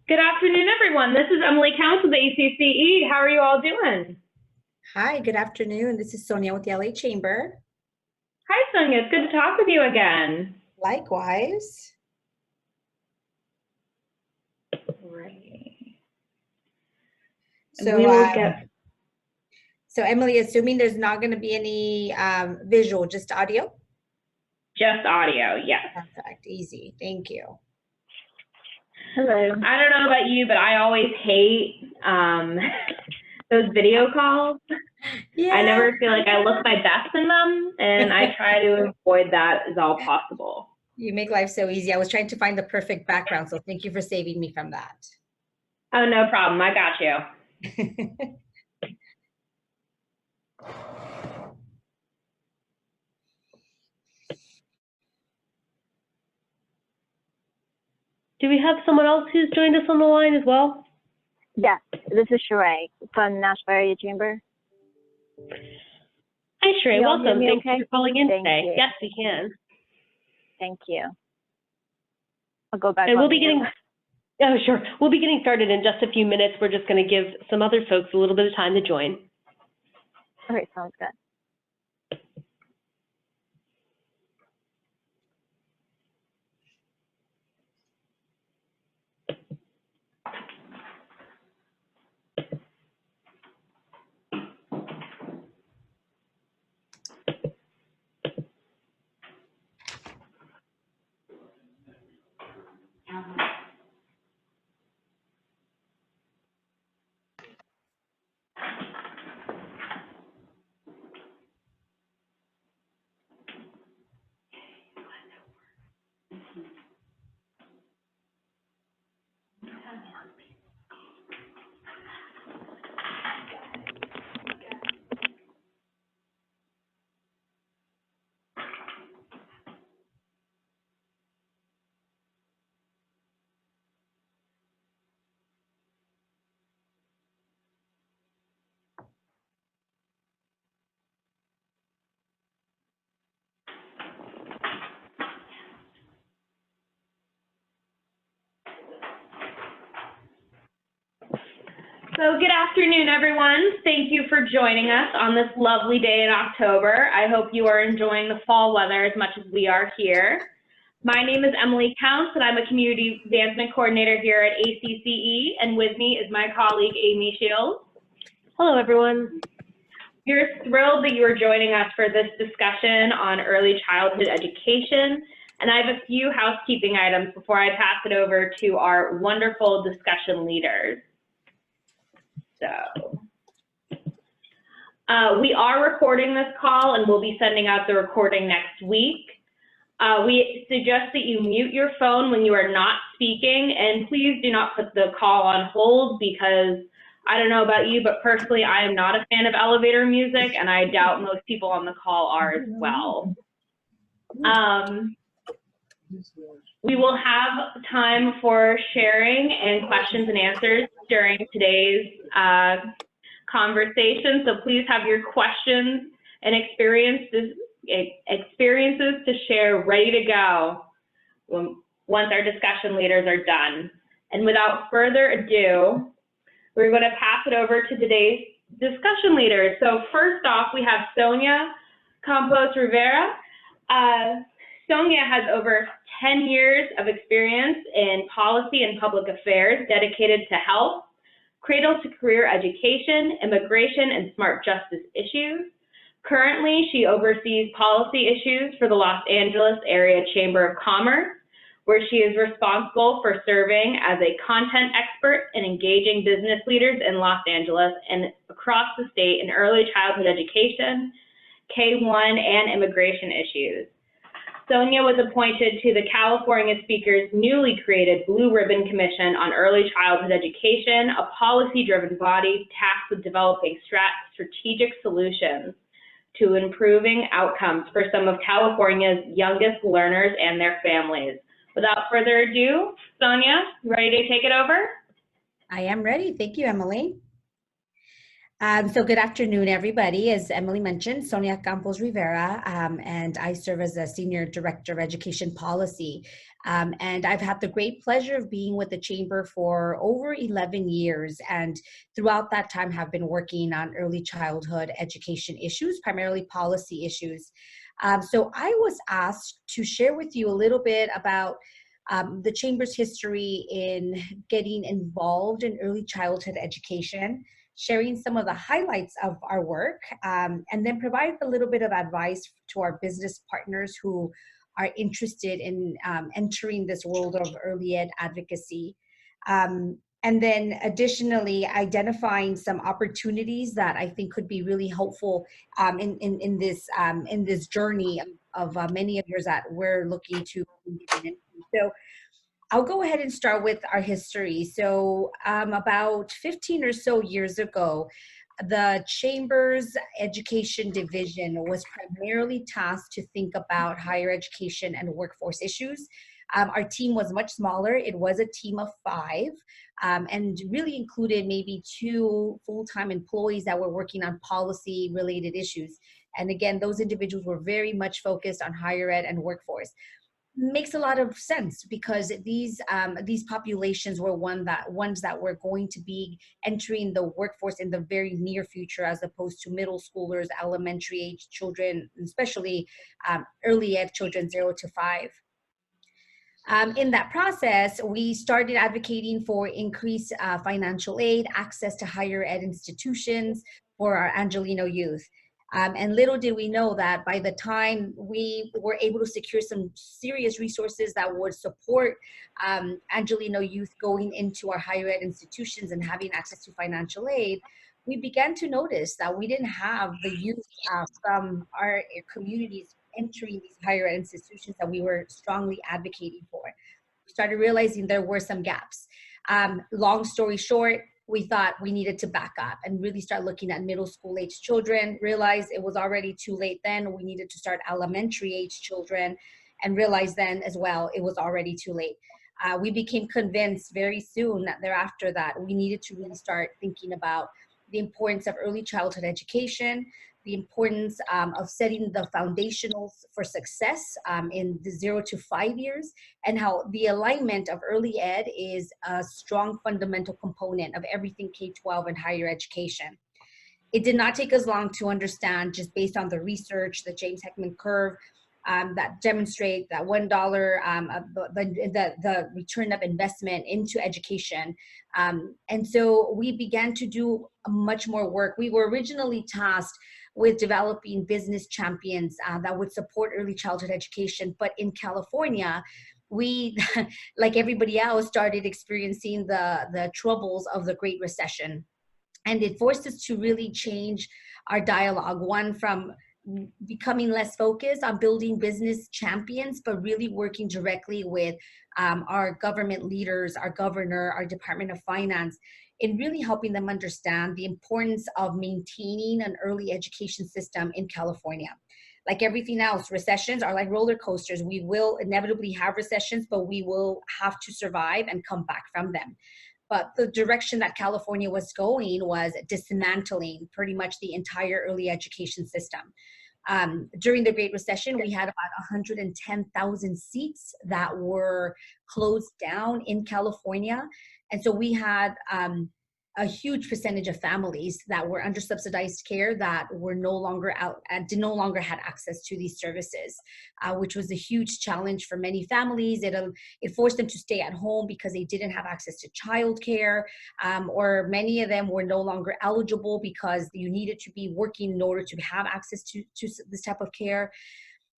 Good afternoon, everyone. This is Emily Counts with the ACCE. How are you all doing? Hi, good afternoon. This is Sonia with the LA Chamber. Hi, Sonia. It's good to talk with you again. Likewise. Right. So Emily, assuming there's not going to be any visual, just audio? Just audio, yes. Perfect. Easy. Thank you. Hello. I don't know about you, but I always hate those video calls. Yeah. I never feel like I look my best in them, and I try to avoid that as all possible. You make life so easy. I was trying to find the perfect background, so thank you for saving me from that. Oh, no problem. I got you. Do we have someone else who's joined us on the line as well? Yes, this is Sheree from Nashville Area Chamber. Hi, Sheree. Welcome. Thanks okay? for calling in Thank today. you. Yes, we can. Thank you. I'll go back. And we'll be getting. Oh, sure. We'll be getting started in just a few minutes. We're just going to give some other folks a little bit of time to join. Okay, sounds good. So good afternoon, everyone. Thank you for joining us on this lovely day in October. I hope you are enjoying the fall weather as much as we are here. My name is Emily Counts, and I'm a Community Advancement Coordinator here at ACCE, and with me is my colleague, Amy Shields. Hello, everyone. We're thrilled that you are joining us for this discussion on early childhood education, and I have a few housekeeping items before I pass it over to our wonderful discussion leaders. So, we are recording this call and we'll be sending out the recording next week. We suggest that you mute your phone when you are not speaking, and please do not put the call on hold because I don't know about you, but personally I am not a fan of elevator music, and I doubt most people on the call are as well. We will have time for sharing and questions and answers during today's conversation, so please have your questions and experiences to share ready to go once our discussion leaders are done. And without further ado, we're going to pass it over to today's discussion leaders. So first off, we have Sonia Campos Rivera. Sonia has over 10 years of experience in policy and public affairs dedicated to health, cradle-to-career education, immigration, and smart justice issues. Currently, she oversees policy issues for the Los Angeles Area Chamber of Commerce, where she is responsible for serving as a content expert and engaging business leaders in Los Angeles and across the state in early childhood education, K-1, and immigration issues. Sonia was appointed to the California Speaker's newly created Blue Ribbon Commission on Early Childhood Education, a policy-driven body tasked with developing strategic solutions to improving outcomes for some of California's youngest learners and their families. Without further ado, Sonia, ready to take it over? I am ready. Thank you, Emily. So good afternoon, everybody. As Emily mentioned, Sonia Campos Rivera, and I serve as a Senior Director of Education Policy. And I've had the great pleasure of being with the Chamber for over 11 years. And throughout that time have been working on early childhood education issues, primarily policy issues. So I was asked to share with you a little bit about the Chamber's history in getting involved in early childhood education, sharing some of the highlights of our work, and then provide a little bit of advice to our business partners who are interested in entering this world of early ed advocacy. And then additionally, identifying some opportunities that I think could be really helpful in this journey of many of yours that we're looking to get into. So I'll go ahead and start with our history. So about 15 or so years ago, the Chamber's Education Division was primarily tasked to think about higher education and workforce issues. Our team was much smaller. It was a team of 5, and really included maybe 2 full-time employees that were working on policy-related issues. And again, those individuals were very much focused on higher ed and workforce. Makes a lot of sense because these populations were ones that were going to be entering the workforce in the very near future, as opposed to middle schoolers, elementary age children, especially early ed children 0 to 5. In that process, we started advocating for increased financial aid, access to higher ed institutions for our Angelino youth. And little did we know that by the time we were able to secure some serious resources that would support Angelino youth going into our higher ed institutions and having access to financial aid, we began to notice that we didn't have the youth from our communities entering these higher ed institutions that we were strongly advocating for. We started realizing there were some gaps. Long story short, we thought we needed to back up and really start looking at middle school age children, realized it was already too late then. We needed to start elementary age children, and realized then as well, it was already too late. We became convinced very soon thereafter that we needed to really start thinking about the importance of early childhood education, the importance of setting the foundationals for success in the 0 to 5 years, and how the alignment of early ed is a strong fundamental component of everything K-12 and higher education. It did not take us long to understand, just based on the research, the James Heckman curve, that demonstrate that $1 the return of investment into education. And so we began to do much more work. We were originally tasked with developing business champions that would support early childhood education. But in California, we, like everybody else, started experiencing the troubles of the Great Recession. And it forced us to really change our dialogue, one from becoming less focused on building business champions, but really working directly with our government leaders, our governor, our Department of Finance, in really helping them understand the importance of maintaining an early education system in California. Like everything else, recessions are like roller coasters. We will inevitably have recessions, but we will have to survive and come back from them. But the direction that California was going was dismantling pretty much the entire early education system. During the Great Recession, we had about 110,000 seats that were closed down in California. And so we had a huge percentage of families that were under subsidized care that were no longer no longer had access to these services, which was a huge challenge for many families. It forced them to stay at home because they didn't have access to childcare, or many of them were no longer eligible because you needed to be working in order to have access to this type of care.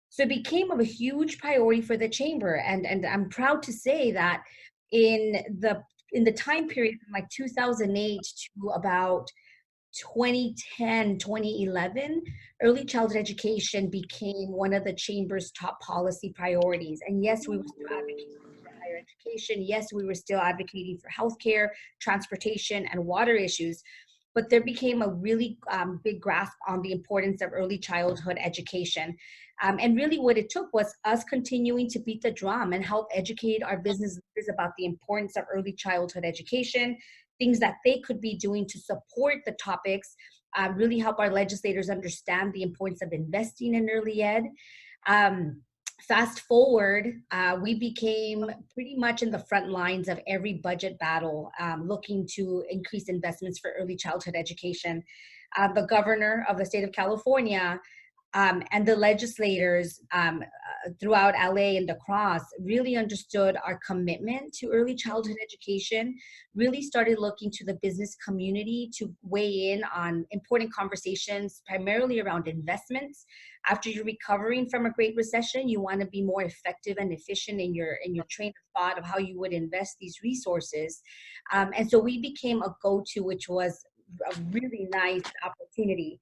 So it became a huge priority for the Chamber, and I'm proud to say that in the time period from like 2008 to about 2010, 2011, early childhood education became one of the Chamber's top policy priorities. And yes, we were still advocating for higher education. Yes, we were still advocating for healthcare, transportation, and water issues. But there became a really big grasp on the importance of early childhood education. And really what it took was us continuing to beat the drum and help educate our business leaders about the importance of early childhood education, things that they could be doing to support the topics, really help our legislators understand the importance of investing in early ed. Fast forward, we became pretty much in the front lines of every budget battle, looking to increase investments for early childhood education. The governor of the state of California and the legislators throughout LA and across really understood our commitment to early childhood education, really started looking to the business community to weigh in on important conversations, primarily around investments. After you're recovering from a great recession, you want to be more effective and efficient in your train of thought of how you would invest these resources. And so we became a go-to, which was a really nice opportunity.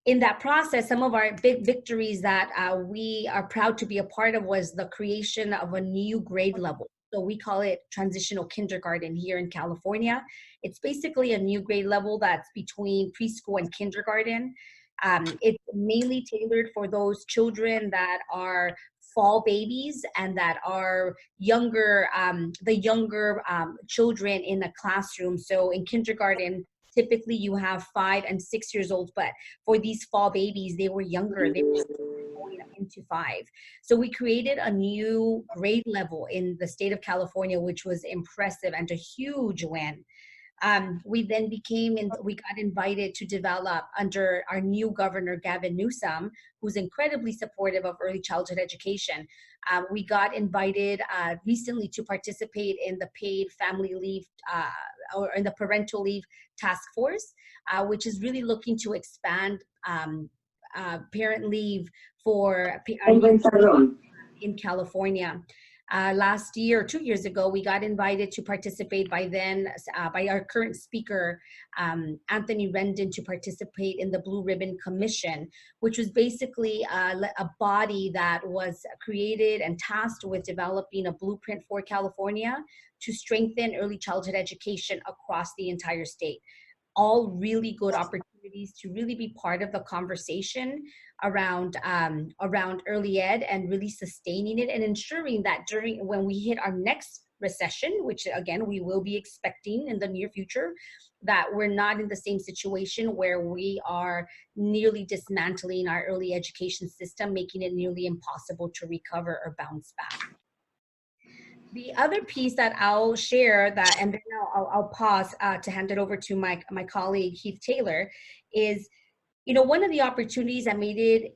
In that process, some of our big victories that we are proud to be a part of was the creation of a new grade level. So we call it transitional kindergarten here in California. It's basically a new grade level that's between preschool and kindergarten. It's mainly tailored for those children that are fall babies and that are younger, the younger children in a classroom. So in kindergarten, typically you have 5 and 6 years old, but for these fall babies, they were younger. They were going into 5. So we created a new grade level in the state of California, which was impressive and a huge win. We then we got invited to develop under our new governor, Gavin Newsom, who's incredibly supportive of early childhood education. We got invited recently to participate in the paid family leave or in the parental leave task force, which is really looking to expand parent leave for in California. Last year, 2 years ago, we got invited to participate by our current speaker, Anthony Rendon, to participate in the Blue Ribbon Commission, which was basically a body that was created and tasked with developing a blueprint for California to strengthen early childhood education across the entire state. All really good opportunities to really be part of the conversation around early ed and really sustaining it and ensuring that when we hit our next recession, which again we will be expecting in the near future, that we're not in the same situation where we are nearly dismantling our early education system, making it nearly impossible to recover or bounce back. The other piece that I'll share and then I'll pause to hand it over to my colleague Heath Taylor, is, one of the opportunities that made it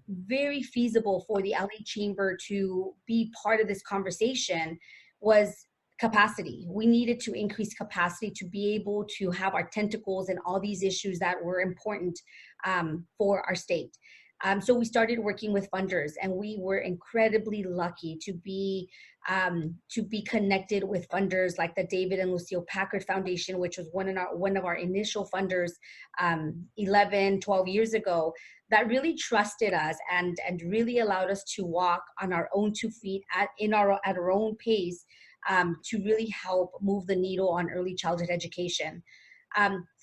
very feasible for the LA Chamber to be part of this conversation was capacity. We needed to increase capacity to be able to have our tentacles in all these issues that were important for our state. So we started working with funders, and we were incredibly lucky to be connected with funders like the David and Lucille Packard Foundation, which was one of our initial funders 11, 12 years ago, that really trusted us and really allowed us to walk on our own 2 feet at our own pace to really help move the needle on early childhood education.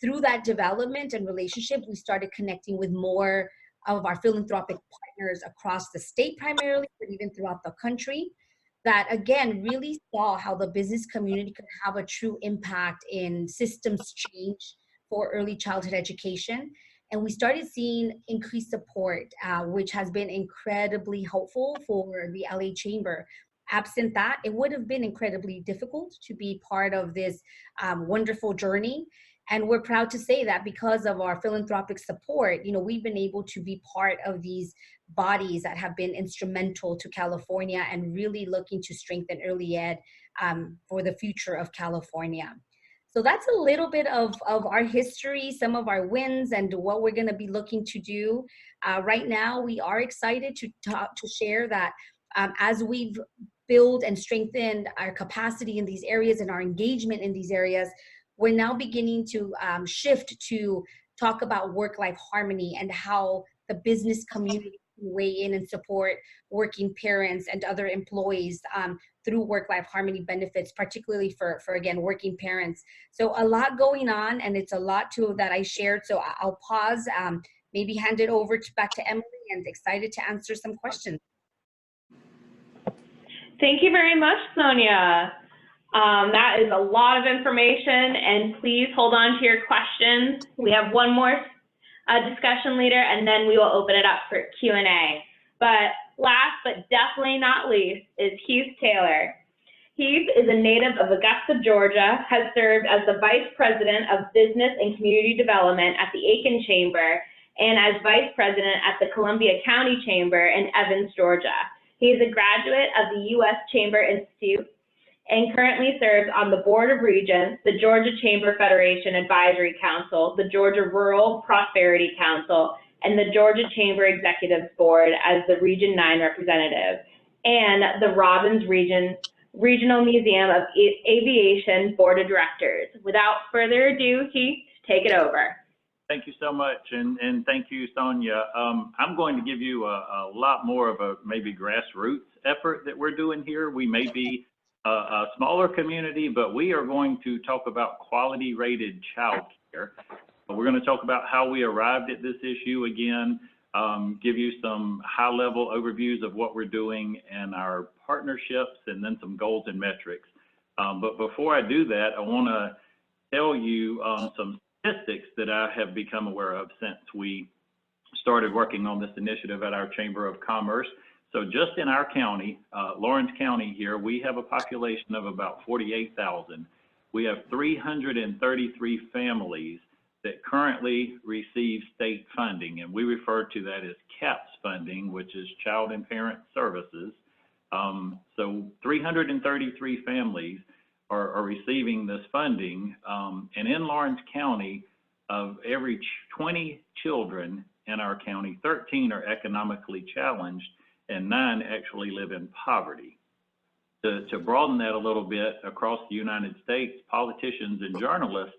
Through that development and relationship, we started connecting with more of our philanthropic partners across the state primarily, but even throughout the country, that again really saw how the business community could have a true impact in systems change for early childhood education. And we started seeing increased support, which has been incredibly helpful for the LA Chamber. Absent that, it would have been incredibly difficult to be part of this wonderful journey. And we're proud to say that because of our philanthropic support, we've been able to be part of these bodies that have been instrumental to California and really looking to strengthen early ed for the future of California. So that's a little bit of our history, some of our wins, and what we're going to be looking to do. Right now, we are excited to share that as we've built and strengthened our capacity in these areas and our engagement in these areas, we're now beginning to shift to talk about work-life harmony and how the business community can weigh in and support working parents and other employees through work-life harmony benefits, particularly for again, working parents. So a lot going on, and it's a lot that I shared. So I'll pause, maybe hand it over back to Emily, and excited to answer some questions. Thank you very much, Sonia. That is a lot of information, and please hold on to your questions. We have one more discussion leader, and then we will open it up for Q&A. But last but definitely not least is Heath Taylor. Heath is a native of Augusta, Georgia, has served as the Vice President of Business and Community Development at the Aiken Chamber and as Vice President at the Columbia County Chamber in Evans, Georgia. He is a graduate of the U.S. Chamber Institute and currently serves on the Board of Regents, the Georgia Chamber Federation Advisory Council, the Georgia Rural Prosperity Council, and the Georgia Chamber Executive Board as the Region 9 representative, and the Robbins Regional Museum of Aviation Board of Directors. Without further ado, Heath, take it over. Thank you so much, and thank you, Sonia. I'm going to give you a lot more of a maybe grassroots effort that we're doing here. We may be a smaller community, but we are going to talk about quality rated child care. We're going to talk about how we arrived at this issue again, give you some high-level overviews of what we're doing and our partnerships, and then some goals and metrics. But before I do that, I want to tell you some statistics that I have become aware of since we started working on this initiative at our Chamber of Commerce. So just in our county, Lawrence County here, we have a population of about 48,000. We have 333 families that currently receive state funding, and we refer to that as CAPS funding, which is Child and Parent Services. So 333 families are receiving this funding, and in Lawrence County, of every 20 children in our county, 13 are economically challenged, and 9 actually live in poverty. To broaden that a little bit, across the United States, politicians and journalists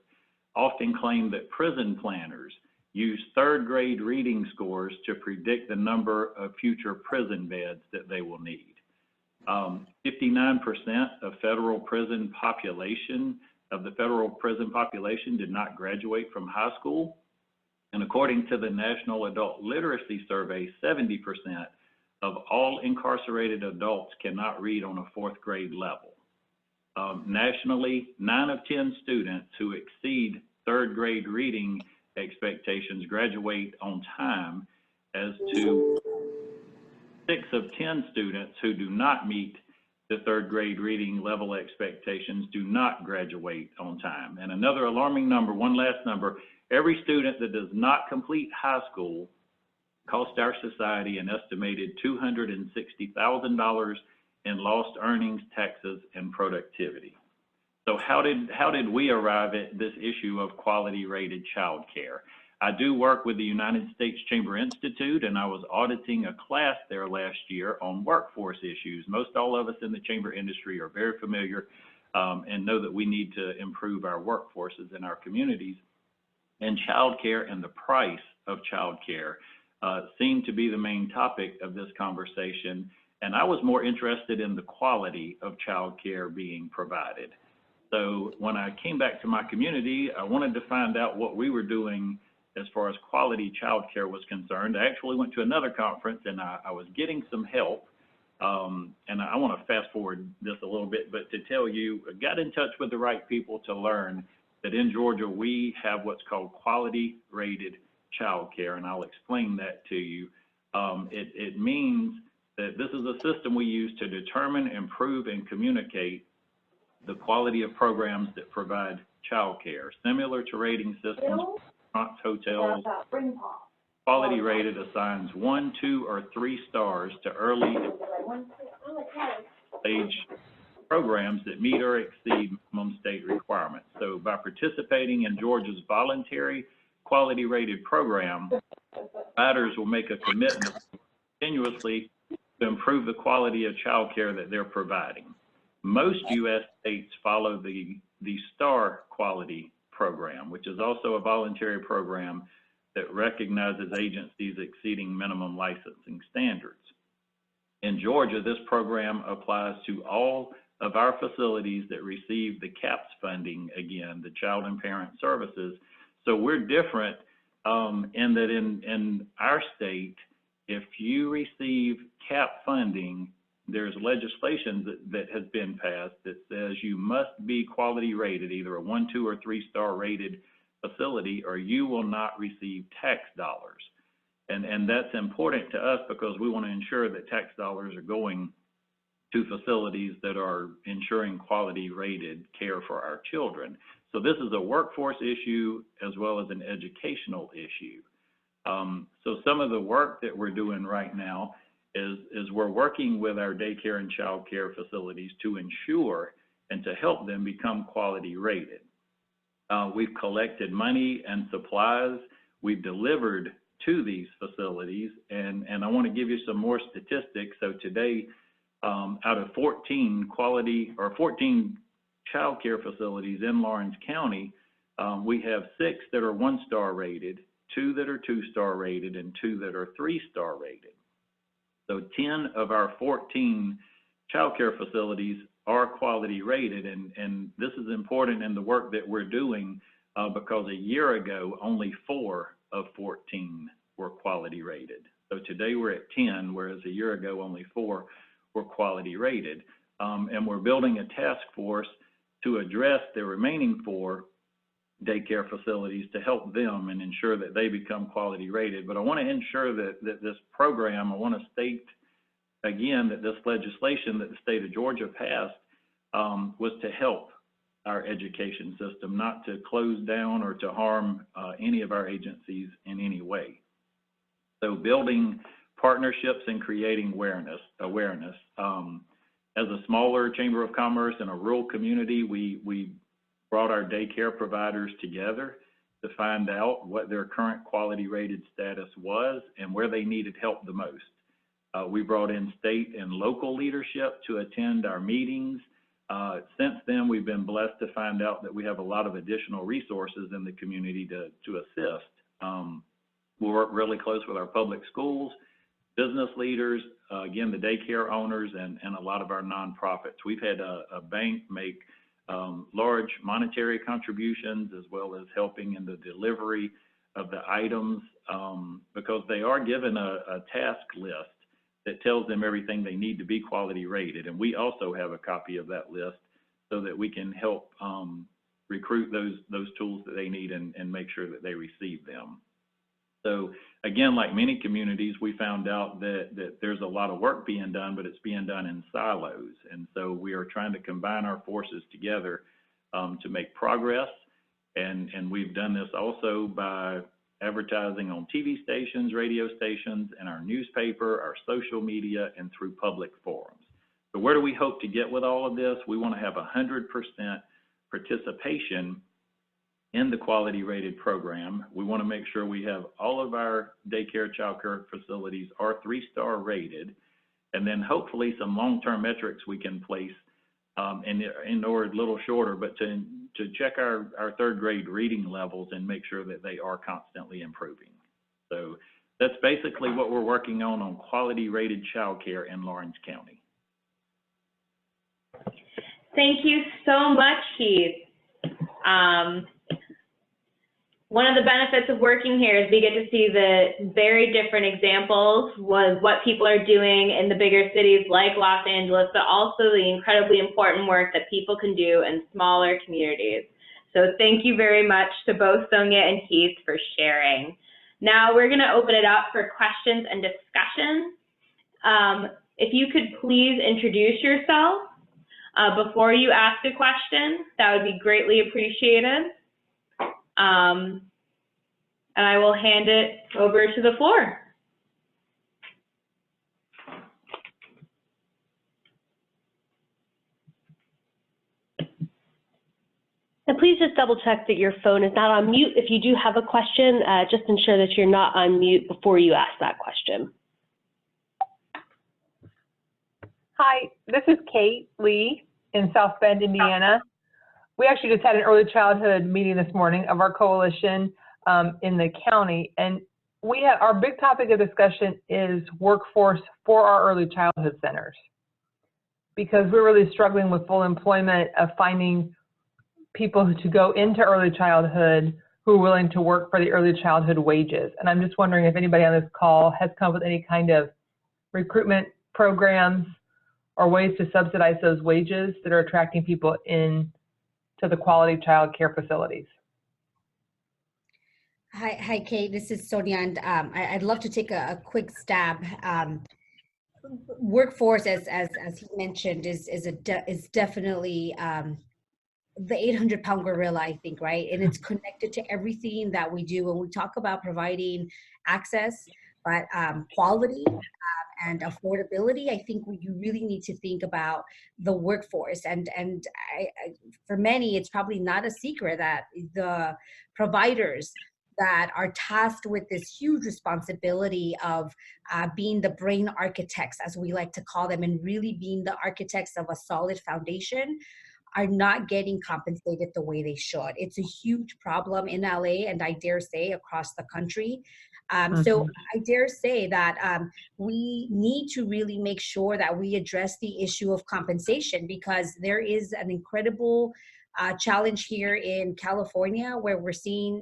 often claim that prison planners use third-grade reading scores to predict the number of future prison beds that they will need. 59% of the federal prison population did not graduate from high school. And according to the National Adult Literacy Survey, 70% of all incarcerated adults cannot read on a 4th grade level. Nationally, 9 of 10 students who exceed 3rd grade reading expectations graduate on time, as to 6 of 10 students who do not meet the 3rd grade reading level expectations do not graduate on time. And another alarming number, one last number, every student that does not complete high school cost our society an estimated $260,000 in lost earnings, taxes, and productivity. So how did we arrive at this issue of quality rated child care? I do work with the United States Chamber Institute, and I was auditing a class there last year on workforce issues. Most all of us in the chamber industry are very familiar and know that we need to improve our workforces in our communities. And child care and the price of child care seem to be the main topic of this conversation. And I was more interested in the quality of child care being provided. So when I came back to my community, I wanted to find out what we were doing as far as quality child care was concerned. I actually went to another conference, and I was getting some help. And I want to fast forward this a little bit, but to tell you, I got in touch with the right people to learn that in Georgia, we have what's called quality rated child care, and I'll explain that to you. It means that this is a system we use to determine, improve, and communicate the quality of programs that provide child care, similar to rating systems, hotels. Quality rated assigns 1, 2, or 3 stars to early stage programs that meet or exceed minimum state requirements. So by participating in Georgia's voluntary quality rated program, providers will make a commitment continuously to improve the quality of child care that they're providing. Most U.S. states follow the STAR quality program, which is also a voluntary program that recognizes agencies exceeding minimum licensing standards. In Georgia, this program applies to all of our facilities that receive the CAPS funding, again, the Child and Parent Services. So we're different in that in our state, if you receive CAP funding, there's legislation that has been passed that says you must be quality rated, either a 1, 2, or 3-star rated facility, or you will not receive tax dollars. And that's important to us because we want to ensure that tax dollars are going to facilities that are ensuring quality rated care for our children. So this is a workforce issue as well as an educational issue. So some of the work that we're doing right now is we're working with our daycare and child care facilities to ensure and to help them become quality rated. We've collected money and supplies. We've delivered to these facilities, and I want to give you some more statistics. So today, out of 14 child care facilities in Lawrence County, we have 6 that are 1-star rated, 2 that are 2-star rated, and 2 that are 3-star rated. So 10 of our 14 child care facilities are quality rated, and this is important in the work that we're doing because a year ago, only 4 of 14 were quality rated. So today we're at 10, whereas a year ago, only 4 were quality rated. And we're building a task force to address the remaining 4 daycare facilities to help them and ensure that they become quality rated. But I want to ensure that this program, I want to state again that this legislation that the state of Georgia passed was to help our education system, not to close down or to harm any of our agencies in any way. So building partnerships and creating awareness. As a smaller chamber of commerce in a rural community, we brought our daycare providers together to find out what their current quality rated status was and where they needed help the most. We brought in state and local leadership to attend our meetings. Since then, we've been blessed to find out that we have a lot of additional resources in the community to assist. We work really close with our public schools, business leaders, again, the daycare owners, and a lot of our nonprofits. We've had a bank make large monetary contributions as well as helping in the delivery of the items because they are given a task list that tells them everything they need to be quality rated. And we also have a copy of that list so that we can help recruit those tools that they need and make sure that they receive them. So again, like many communities, we found out that there's a lot of work being done, but it's being done in silos. And so we are trying to combine our forces together to make progress. And we've done this also by advertising on TV stations, radio stations, and our newspaper, our social media, and through public forums. So where do we hope to get with all of this? We want to have 100% participation in the quality rated program. We want to make sure we have all of our daycare child care facilities are 3-star rated, and then hopefully some long-term metrics we can place in or a little shorter, but to check our 3rd grade reading levels and make sure that they are constantly improving. So that's basically what we're working on quality rated child care in Lawrence County. Thank you so much, Keith. One of the benefits of working here is we get to see the very different examples with what people are doing in the bigger cities like Los Angeles, but also the incredibly important work that people can do in smaller communities. So thank you very much to both Sonia and Keith for sharing. Now we're going to open it up for questions and discussion. If you could please introduce yourself before you ask a question, that would be greatly appreciated. And I will hand it over to the floor. And please just double check that your phone is not on mute. If you do have a question, just ensure that you're not on mute before you ask that question. Hi, this is Kate Lee in South Bend, Indiana. We actually just had an early childhood meeting this morning of our coalition in the county, and our big topic of discussion is workforce for our early childhood centers, because we're really struggling with full employment of finding people to go into early childhood who are willing to work for the early childhood wages. And I'm just wondering if anybody on this call has come up with any kind of recruitment programs or ways to subsidize those wages that are attracting people in to the quality child care facilities? Hi, Kate. This is Sonia, and I'd love to take a quick stab. Workforce, as he mentioned, is definitely the 800-pound gorilla, I think, right? And it's connected to everything that we do when we talk about providing access, but quality and affordability. I think you really need to think about the workforce. And for many, it's probably not a secret that the providers that are tasked with this huge responsibility of being the brain architects, as we like to call them, and really being the architects of a solid foundation, are not getting compensated the way they should. It's a huge problem in LA, and I dare say across the country. So I dare say that we need to really make sure that we address the issue of compensation, because there is an incredible challenge here in California where we're seeing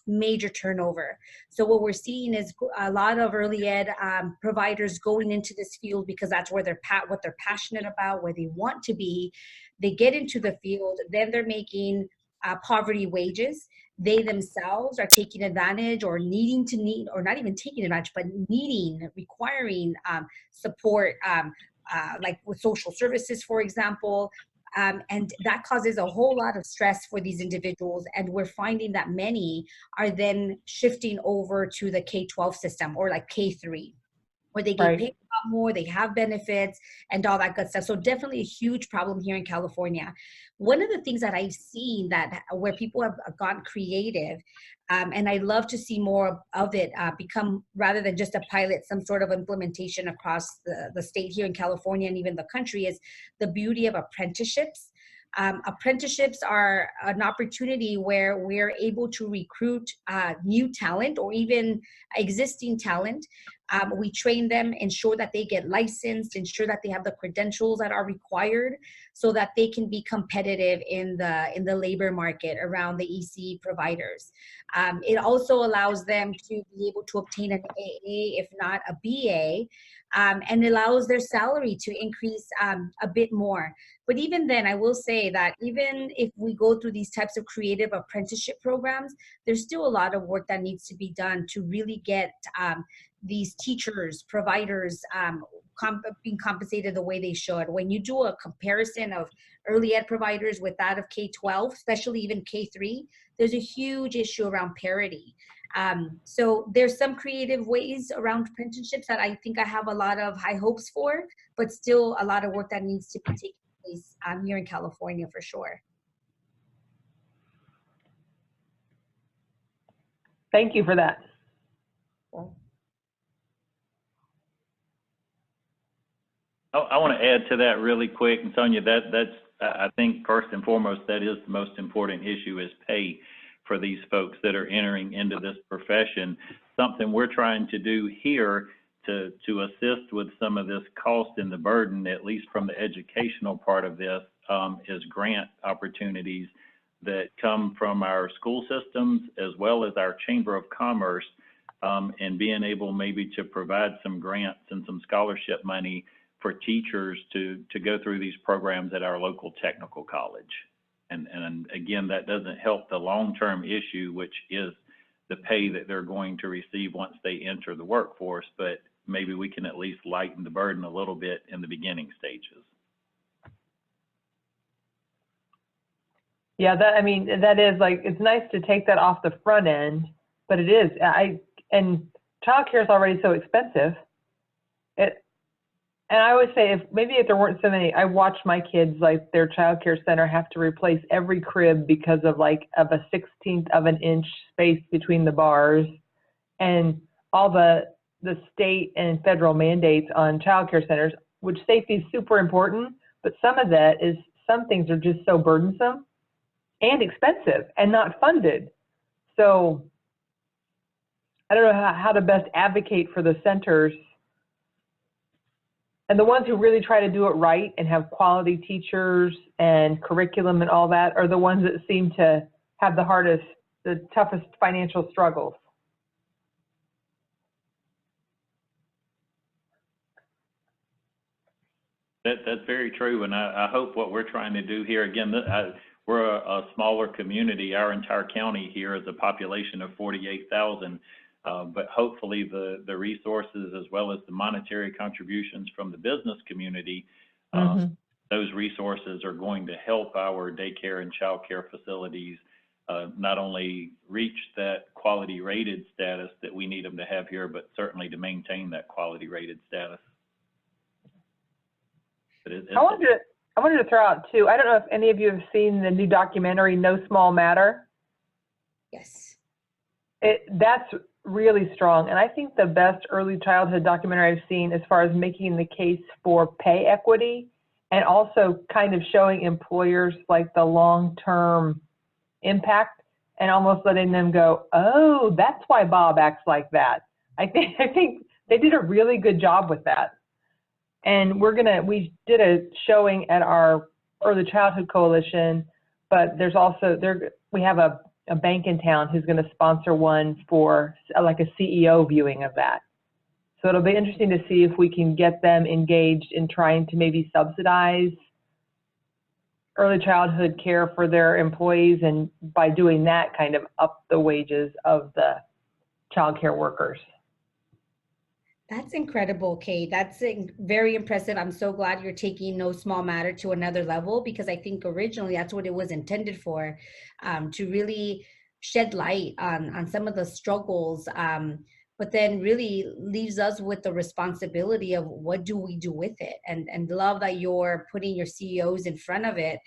major turnover. So what we're seeing is a lot of early ed providers going into this field because that's where what they're passionate about, where they want to be. They get into the field, then they're making poverty wages. They themselves are taking advantage or or not even taking advantage, but requiring support, like with social services, for example. And that causes a whole lot of stress for these individuals. And we're finding that many are then shifting over to the K-12 system, or like K-3, where they get paid a lot more, they have benefits and all that good stuff. So definitely a huge problem here in California. One of the things that I've seen where people have gotten creative, and I love to see more of it become, rather than just a pilot, some sort of implementation across the state here in California and even the country, is the beauty of apprenticeships. Apprenticeships are an opportunity where we're able to recruit new talent or even existing talent. We train them, ensure that they get licensed, ensure that they have the credentials that are required so that they can be competitive in the labor market around the EC providers. It also allows them to be able to obtain an AA, if not a BA, and allows their salary to increase a bit more. But even then, I will say that even if we go through these types of creative apprenticeship programs, there's still a lot of work that needs to be done to really get these teachers, providers, being compensated the way they should. When you do a comparison of early ed providers with that of K-12, especially even K-3, there's a huge issue around parity. So there's some creative ways around apprenticeships that I think I have a lot of high hopes for, but still a lot of work that needs to be taken place here in California for sure. Thank you for that. I want to add to that really quick, and Sonia, that's I think first and foremost, that is the most important issue, is pay for these folks that are entering into this profession. Something we're trying to do here to assist with some of this cost and the burden, at least from the educational part of this, is grant opportunities that come from our school systems as well as our Chamber of Commerce, and being able maybe to provide some grants and some scholarship money for teachers to go through these programs at our local technical college. And again, that doesn't help the long-term issue, which is the pay that they're going to receive once they enter the workforce, but maybe we can at least lighten the burden a little bit in the beginning stages. Yeah, that, I mean, that is like, it's nice to take that off the front end, but it is, and childcare is already so expensive. And I would say if there weren't so many, I watched my kids, like their childcare center, have to replace every crib because of a 1/16 of an inch space between the bars, and all the state and federal mandates on childcare centers, which safety is super important, but some things are just so burdensome and expensive and not funded. So I don't know how to best advocate for the centers. And the ones who really try to do it right and have quality teachers and curriculum and all that are the ones that seem to have the toughest financial struggles. That's very true, and I hope what we're trying to do here, again, we're a smaller community. Our entire county here is a population of 48,000, but hopefully the resources as well as the monetary contributions from the business community, those resources are going to help our daycare and child care facilities not only reach that quality rated status that we need them to have here, but certainly to maintain that quality rated status. I wanted to throw out too, I don't know if any of you have seen the new documentary, No Small Matter. Yes. That's really strong. And I think the best early childhood documentary I've seen as far as making the case for pay equity and also kind of showing employers like the long-term impact and almost letting them go, oh, that's why Bob acts like that. I think they did a really good job with that. And we did a showing at our Early Childhood Coalition, but there's also, we have a bank in town who's going to sponsor one for like a CEO viewing of that. So it'll be interesting to see if we can get them engaged in trying to maybe subsidize early childhood care for their employees, and by doing that, kind of up the wages of the child care workers. That's incredible, Kate. That's very impressive. I'm so glad you're taking No Small Matter to another level, because I think originally that's what it was intended for, to really shed light on some of the struggles, but then really leaves us with the responsibility of what do we do with it, and love that you're putting your CEOs in front of it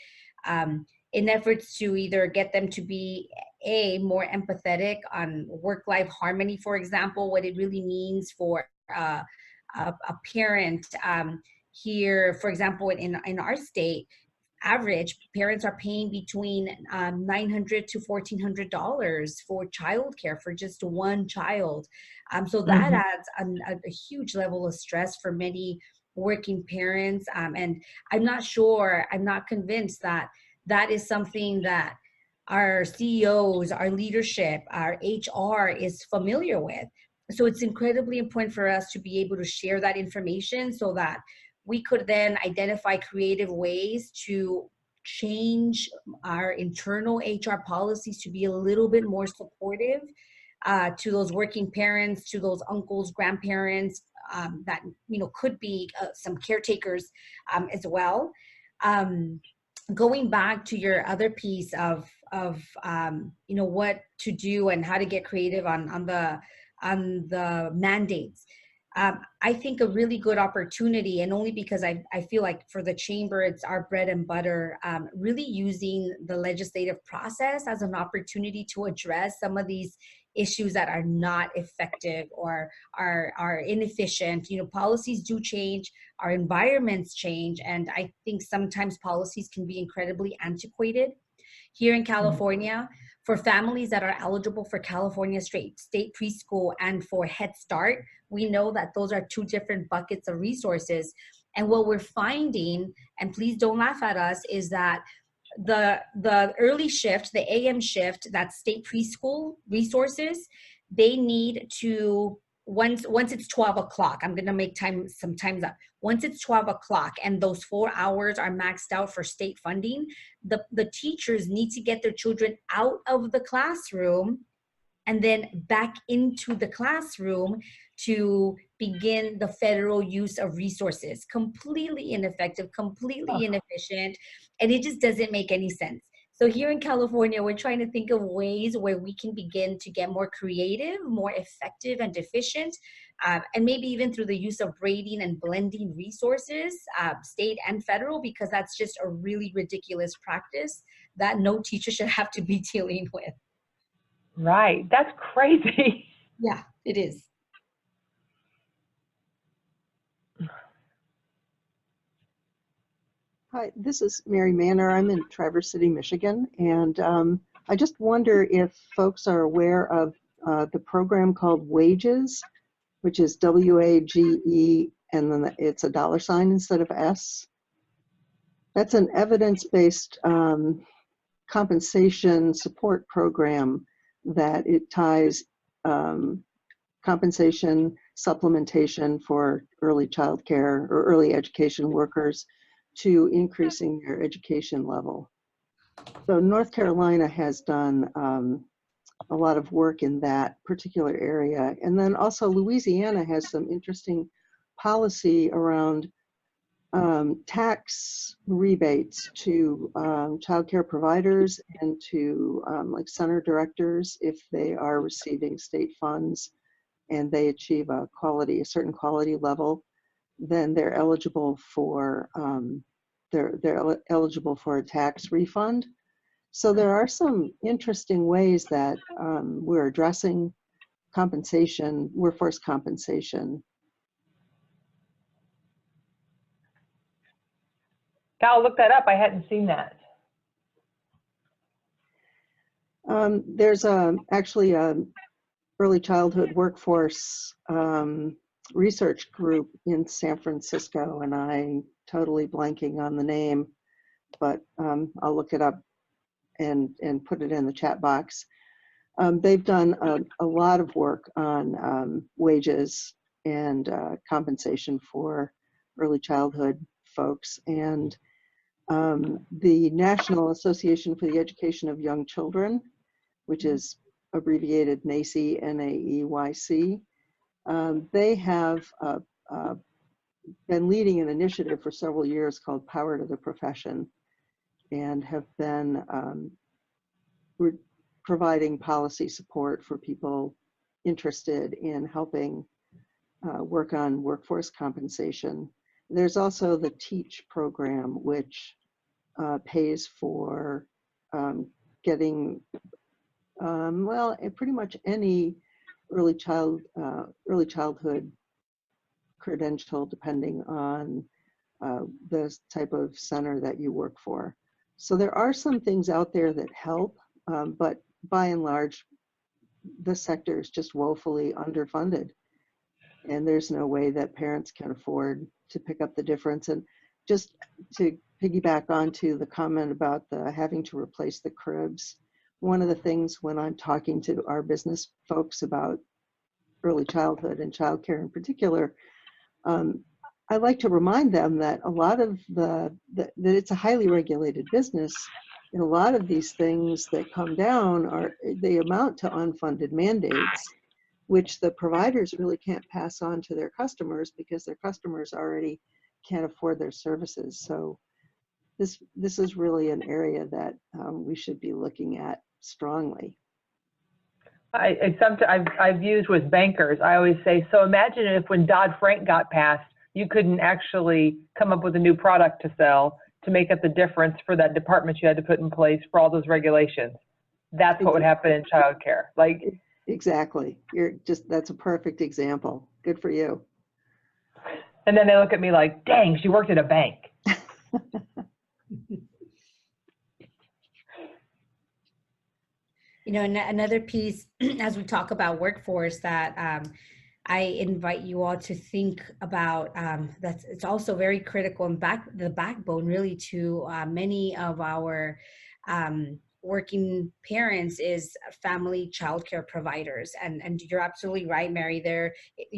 in efforts to either get them to be more empathetic on work-life harmony, for example, what it really means for a parent here, for example, in our state, average parents are paying between $900 to $1,400 for childcare for just one child. So that adds a huge level of stress for many working parents. And I'm not convinced that that is something that our CEOs, our leadership, our HR is familiar with. So it's incredibly important for us to be able to share that information so that we could then identify creative ways to change our internal HR policies to be a little bit more supportive to those working parents, to those uncles, grandparents that could be some caretakers as well. Going back to your other piece of what to do and how to get creative on the mandates. I think a really good opportunity, and only because I feel like for the chamber, it's our bread and butter, really using the legislative process as an opportunity to address some of these issues that are not effective or are inefficient. Policies do change, our environments change, and I think sometimes policies can be incredibly antiquated. Here in California, for families that are eligible for California state preschool and for Head Start, we know that those are two different buckets of resources. And what we're finding, and please don't laugh at us, is that the early shift, the AM shift, that state preschool resources, they need to, once it's 12 o'clock, I'm going to make some times up. Once it's 12 o'clock and those 4 hours are maxed out for state funding, the teachers need to get their children out of the classroom and then back into the classroom to begin the federal use of resources. Completely ineffective, completely inefficient, and it just doesn't make any sense. So here in California, we're trying to think of ways where we can begin to get more creative, more effective and efficient, and maybe even through the use of braiding and blending resources, state and federal, because that's just a really ridiculous practice that no teacher should have to be dealing with. Right, that's crazy. Yeah, it is. Hi, this is Mary Manor. I'm in Traverse City, Michigan, and I just wonder if folks are aware of the program called Wages, which is WAGE, and then it's a $sign instead of S. That's an evidence-based compensation support program that it ties compensation supplementation for early childcare or early education workers to increasing their education level. So North Carolina has done a lot of work in that particular area. And then also Louisiana has some interesting policy around tax rebates to childcare providers and to like center directors if they are receiving state funds and they achieve a certain quality level, then they're eligible for eligible for a tax refund. So there are some interesting ways that we're addressing compensation, workforce compensation. I'll look that up. I hadn't seen that. There's actually a early childhood workforce research group in San Francisco, and I'm totally blanking on the name, but I'll look it up and put it in the chat box. They've done a lot of work on wages and compensation for early childhood folks, and the National Association for the Education of Young Children, which is abbreviated NAEYC, N-A-E-Y-C, they have been leading an initiative for several years called Power to the Profession, and have been providing policy support for people interested in helping work on workforce compensation. There's also the TEACH program, which pays for getting, well, pretty much any early childhood credential, depending on the type of center that you work for. So there are some things out there that help, but by and large, the sector is just woefully underfunded. And there's no way that parents can afford to pick up the difference. And just to piggyback onto the comment about the having to replace the cribs, one of the things when I'm talking to our business folks about early childhood and childcare in particular, I like to remind them that a lot of that it's a highly regulated business, and a lot of these things that come down they amount to unfunded mandates, which the providers really can't pass on to their customers because their customers already can't afford their services. So this is really an area that we should be looking at strongly. I've used with bankers, I always say, so imagine if when Dodd-Frank got passed, you couldn't actually come up with a new product to sell to make up the difference for that department you had to put in place for all those regulations. That's what would happen in childcare. Like, exactly. That's a perfect example. Good for you. And then they look at me like, dang, she worked at a bank. You know, another piece as we talk about workforce that I invite you all to think about, it's also very critical and the backbone really to many of our working parents is family childcare providers. And you're absolutely right, Mary.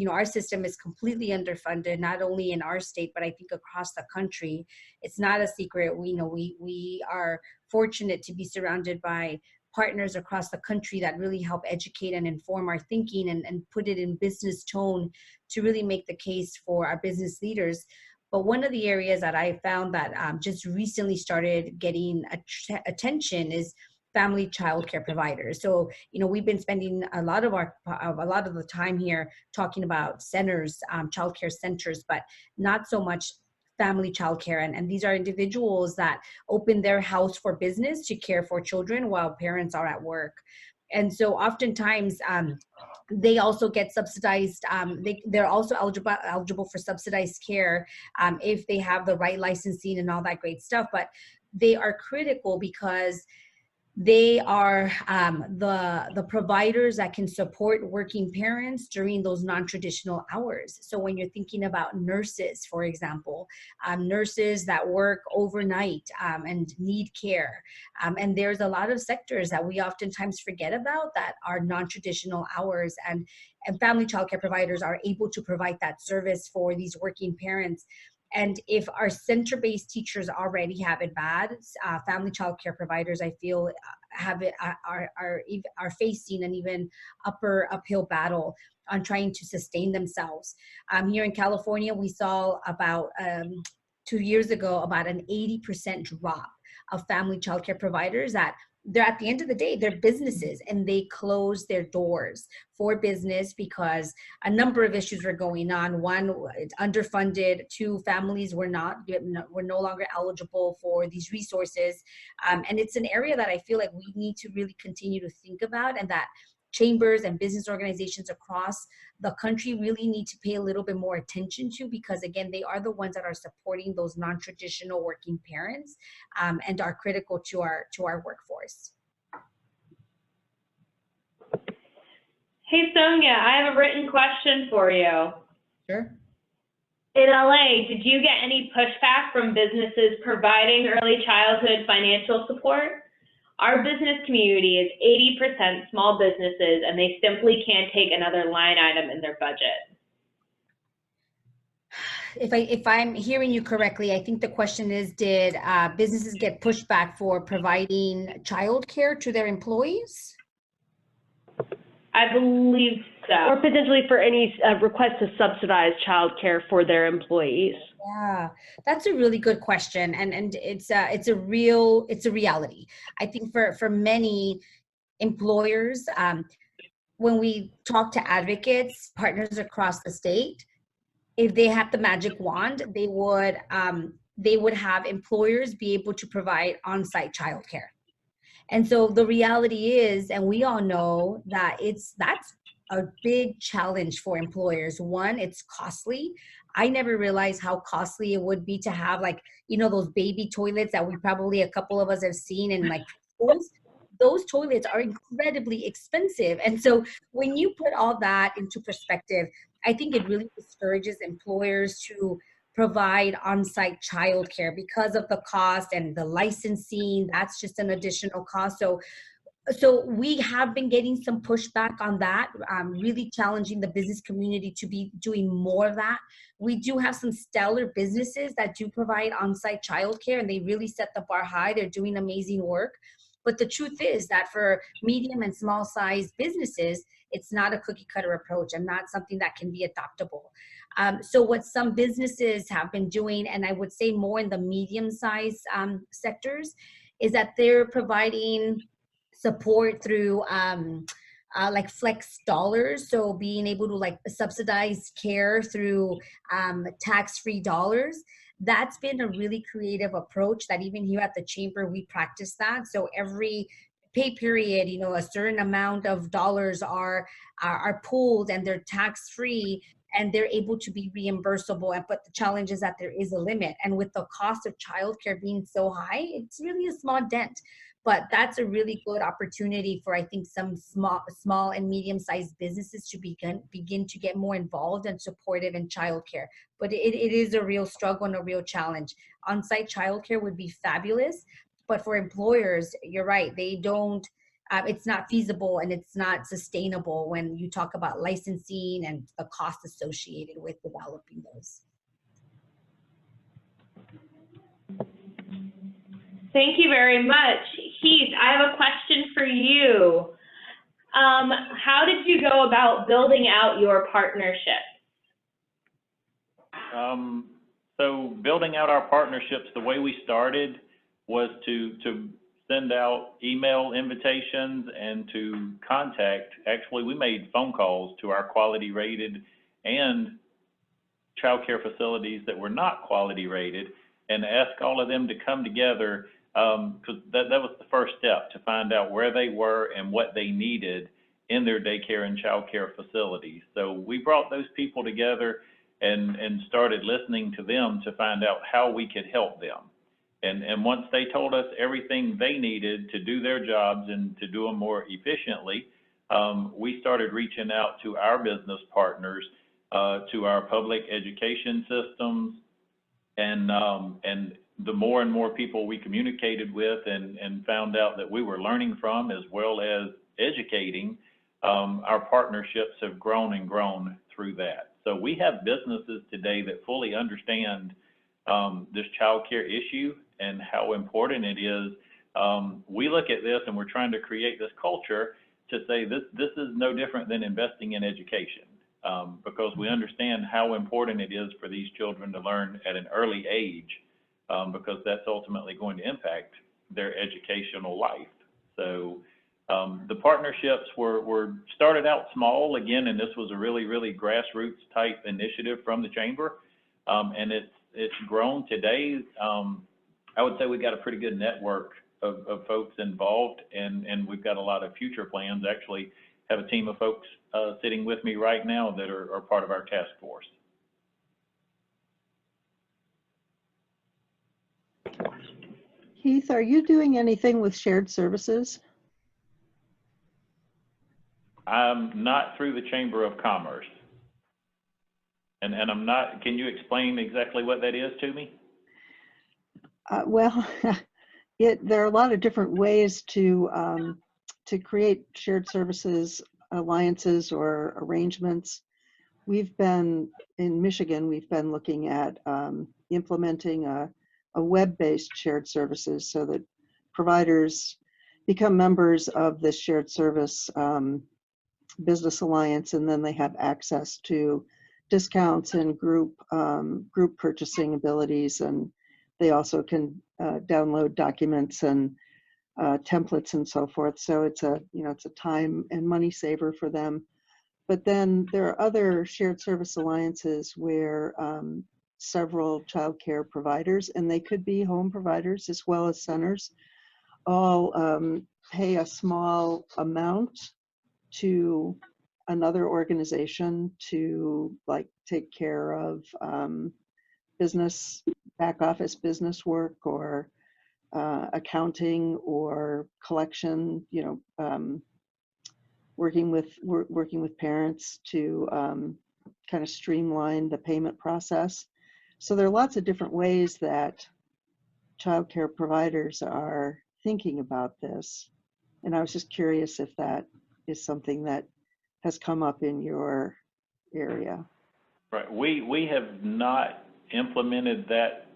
Our system is completely underfunded, not only in our state, but I think across the country. It's not a secret. We are fortunate to be surrounded by partners across the country that really help educate and inform our thinking and put it in business tone to really make the case for our business leaders. But one of the areas that I found that just recently started getting attention is family childcare providers. So, we've been spending a lot of the time here talking about centers, childcare centers, but not so much family childcare. And these are individuals that open their house for business to care for children while parents are at work. And so oftentimes they also get subsidized. They're also eligible for subsidized care if they have the right licensing and all that great stuff. But they are critical because They are the providers that can support working parents during those non-traditional hours. So when you're thinking about nurses, for example, nurses that work overnight and need care, and there's a lot of sectors that we oftentimes forget about that are non-traditional hours, and family childcare providers are able to provide that service for these working parents. And if our center-based teachers already have it bad, family child care providers, I feel, have it are facing an even uphill battle on trying to sustain themselves. Here in California, we saw about 2 years ago about an 80% drop of family child care providers that they're, at the end of the day, they're businesses and they close their doors for business because a number of issues were going on. One, it's underfunded. Two, families were no longer eligible for these resources. And it's an area that I feel like we need to really continue to think about, and that chambers and business organizations across the country really need to pay a little bit more attention to, because again, they are the ones that are supporting those non-traditional working parents and are critical to our workforce. Hey, Sonia, I have a written question for you. Sure. In LA, did you get any pushback from businesses providing early childhood financial support? Our business community is 80% small businesses, and they simply can't take another line item in their budget. If I'm hearing you correctly, I think the question is, did businesses get pushback for providing childcare to their employees? I believe so. Or potentially for any request to subsidize childcare for their employees. Yeah, that's a really good question, and it's a reality. I think for many employers, when we talk to advocates, partners across the state, if they had the magic wand, they would have employers be able to provide on-site childcare. And so the reality is, and we all know that that's a big challenge for employers. One, it's costly. I never realized how costly it would be to have, like, those baby toilets that we probably, a couple of us have seen in like schools. Those toilets are incredibly expensive. And so when you put all that into perspective, I think it really discourages employers to provide on-site childcare because of the cost and the licensing. That's just an additional cost. So we have been getting some pushback on that, really challenging the business community to be doing more of that. We do have some stellar businesses that do provide on-site childcare, and they really set the bar high. They're doing amazing work. But the truth is that for medium and small size businesses, it's not a cookie cutter approach and not something that can be adoptable. So what some businesses have been doing, and I would say more in the medium size sectors, is that they're providing support through like flex dollars. So being able to like subsidize care through tax-free dollars. That's been a really creative approach that even here at the chamber, we practice that. So every pay period, a certain amount of dollars are pooled and they're tax-free and they're able to be reimbursable. But the challenge is that there is a limit. And with the cost of childcare being so high, it's really a small dent. But that's a really good opportunity for, I think, some small and medium-sized businesses to begin to get more involved and supportive in childcare. But it is a real struggle and a real challenge. On-site childcare would be fabulous, but for employers, you're right, they don't. It's not feasible and it's not sustainable when you talk about licensing and the cost associated with developing those. Thank you very much. Heath, I have a question for you. How did you go about building out your partnership? So building out our partnerships, the way we started was to send out email invitations and to contact. Actually, we made phone calls to our quality rated and childcare facilities that were not quality rated and ask all of them to come together, because that was the first step, to find out where they were and what they needed in their daycare and childcare facilities. So we brought those people together and started listening to them to find out how we could help them. And once they told us everything they needed to do their jobs and to do them more efficiently, we started reaching out to our business partners, to our public education systems, and the more and more people we communicated with and found out that we were learning from as well as educating, our partnerships have grown and grown through that. So we have businesses today that fully understand this child care issue and how important it is. We look at this and we're trying to create this culture to say this is no different than investing in education, because we understand how important it is for these children to learn at an early age, because that's ultimately going to impact their educational life. So the partnerships were started out small again, and this was a really, really grassroots type initiative from the chamber, and it's grown today. I would say we got a pretty good network of folks involved, and we've got a lot of future plans. Actually have a team of folks sitting with me right now that are part of our task force. Keith, are you doing anything with shared services? I'm not through the Chamber of Commerce. And I'm not, can you explain exactly what that is to me? Well, there are a lot of different ways to create shared services alliances or arrangements. We've been, in Michigan, we've been looking at implementing a web-based shared services so that providers become members of this shared service business alliance, and then they have access to discounts and group purchasing abilities, and they also can download documents and templates and so forth. So it's a time and money saver for them. But then there are other shared service alliances where several child care providers, and they could be home providers as well as centers, all pay a small amount to another organization to like take care of business, back office business work, or accounting or collection, working with parents to kind of streamline the payment process. So there are lots of different ways that child care providers are thinking about this. And I was just curious if that is something that has come up in your area. Right. We have not implemented that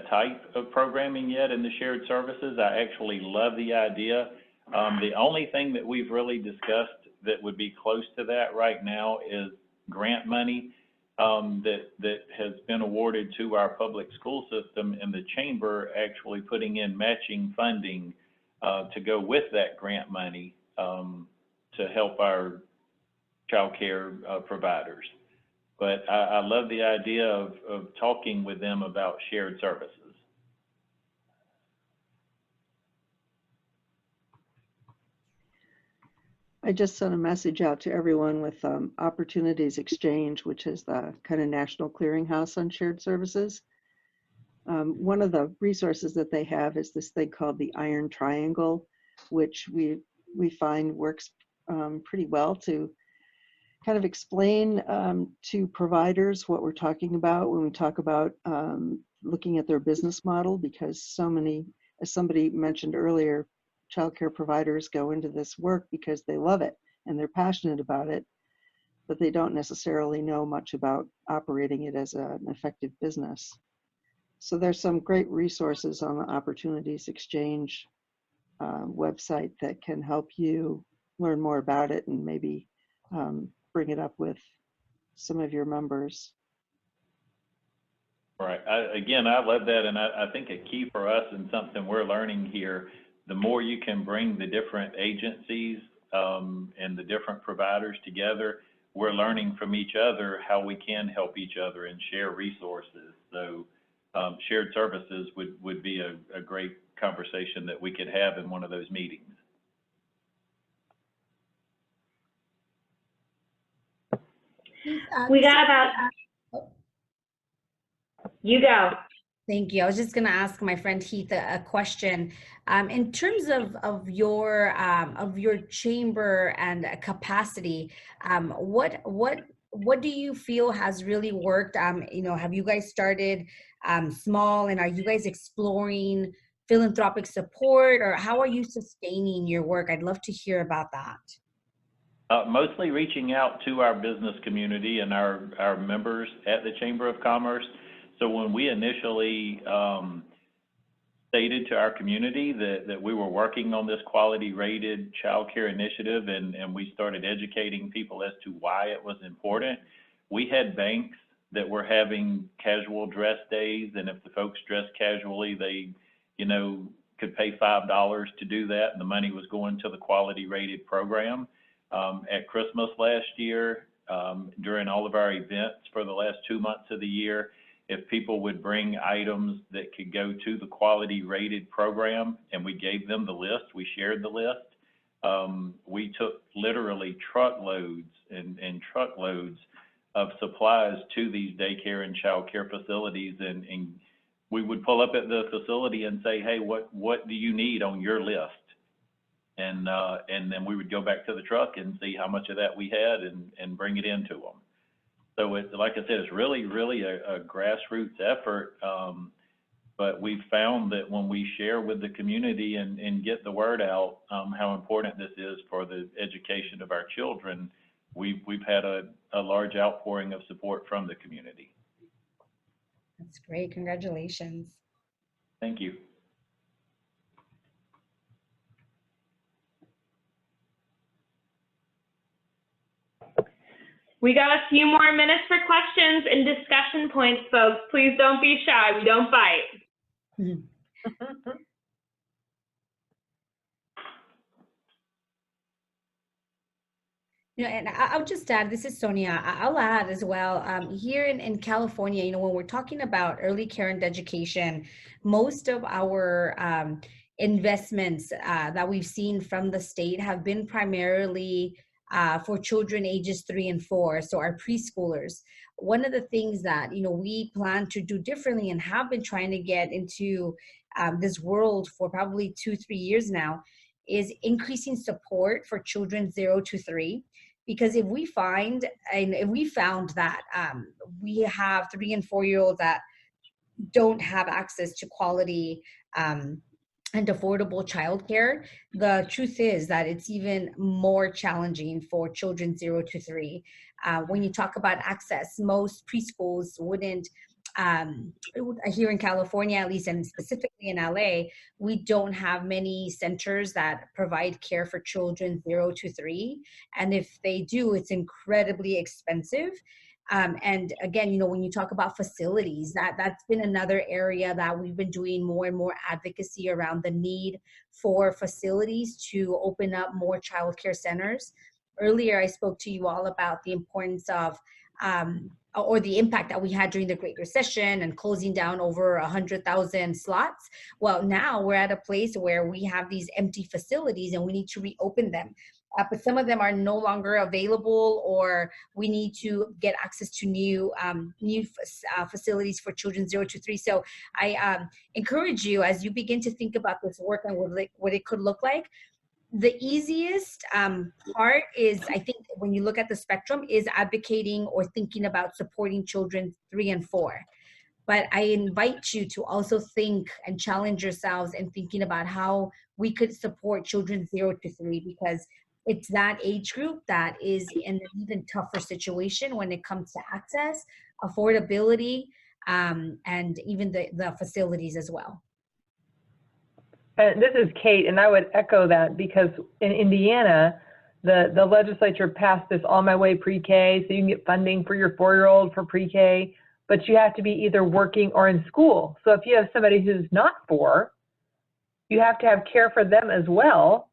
type of programming yet in the shared services. I actually love the idea. The only thing that we've really discussed that would be close to that right now is grant money that has been awarded to our public school system, and the chamber actually putting in matching funding to go with that grant money to help our child care providers. But I love the idea of talking with them about shared services. I just sent a message out to everyone with Opportunities Exchange, which is the kind of national clearinghouse on shared services. One of the resources that they have is this thing called the Iron Triangle, which we find works pretty well to kind of explain to providers what we're talking about when we talk about looking at their business model, because so many, as somebody mentioned earlier, childcare providers go into this work because they love it and they're passionate about it, but they don't necessarily know much about operating it as an effective business. So there's some great resources on the Opportunities Exchange website that can help you learn more about it and maybe bring it up with some of your members. Right. Again, I love that, and I think a key for us and something we're learning here, the more you can bring the different agencies and the different providers together, we're learning from each other how we can help each other and share resources. So shared services would be a great conversation that we could have in one of those meetings. We got about, you go. Thank you. I was just going to ask my friend Heath a question. In terms of your chamber and capacity, what do you feel has really worked? Have you guys started small, and are you guys exploring philanthropic support, or how are you sustaining your work? I'd love to hear about that. Mostly reaching out to our business community and our members at the Chamber of Commerce. So when we initially stated to our community that we were working on this quality rated childcare initiative, and we started educating people as to why it was important, we had banks that were having casual dress days, and if the folks dressed casually, they, could pay $5 to do that, and the money was going to the quality rated program. At Christmas last year, during all of our events for the last 2 months of the year, if people would bring items that could go to the quality rated program, and we gave them the list, we shared the list, we took literally truckloads and truckloads of supplies to these daycare and childcare facilities, and we would pull up at the facility and say, hey, what do you need on your list? And then we would go back to the truck and see how much of that we had and bring it into them. So it's, like I said, it's really, really a grassroots effort. But we've found that when we share with the community and get the word out how important this is for the education of our children, we've had a large outpouring of support from the community. That's great. Congratulations. Thank you. We got a few more minutes for questions and discussion points, folks. Please don't be shy. We don't bite. And I'll just add, this is Sonia, I'll add as well, here in California, when we're talking about early care and education, most of our investments that we've seen from the state have been primarily for children ages 3 and 4, so our preschoolers. One of the things that, we plan to do differently and have been trying to get into this world for probably 2-3 years now is increasing support for children 0 to 3. Because if we found that we have 3 and 4-year-olds that don't have access to quality and affordable childcare, the truth is that it's even more challenging for children 0 to 3. When you talk about access, most preschools wouldn't, here in California at least, and specifically in LA, we don't have many centers that provide care for children 0 to 3. And if they do, it's incredibly expensive. And again, when you talk about facilities, that's been another area that we've been doing more and more advocacy around the need for facilities to open up more childcare centers. Earlier, I spoke to you all about the importance of or the impact that we had during the Great Recession and closing down over 100,000 slots. Well, now we're at a place where we have these empty facilities and we need to reopen them. But some of them are no longer available, or we need to get access to new facilities for children 0 to 3. So I encourage you, as you begin to think about this work and what it could look like, the easiest part is, I think, when you look at the spectrum, is advocating or thinking about supporting children 3 and 4. But I invite you to also think and challenge yourselves in thinking about how we could support children 0 to 3, because it's that age group that is in an even tougher situation when it comes to access, affordability, and even the facilities as well. This is Kate, and I would echo that, because in Indiana, the legislature passed this On My Way pre-K, so you can get funding for your 4-year-old for pre-K, but you have to be either working or in school. So if you have somebody who's not 4, you have to have care for them as well.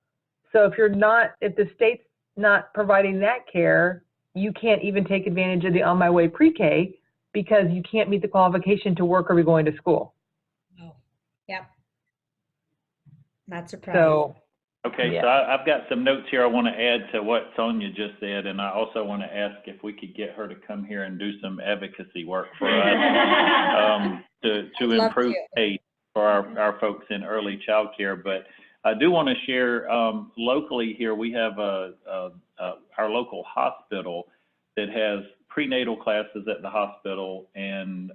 So if the state's not providing that care, you can't even take advantage of the On My Way pre-K, because you can't meet the qualification to work or be going to school. Oh, yep. Not surprised. So Okay, Yeah. so I've got some notes here I want to add to what Sonia just said, and I also want to ask if we could get her to come here and do some advocacy work for us to Love improve to. pay for our folks in early child care. But I do want to share locally here, we have our local hospital that has prenatal classes at the hospital, and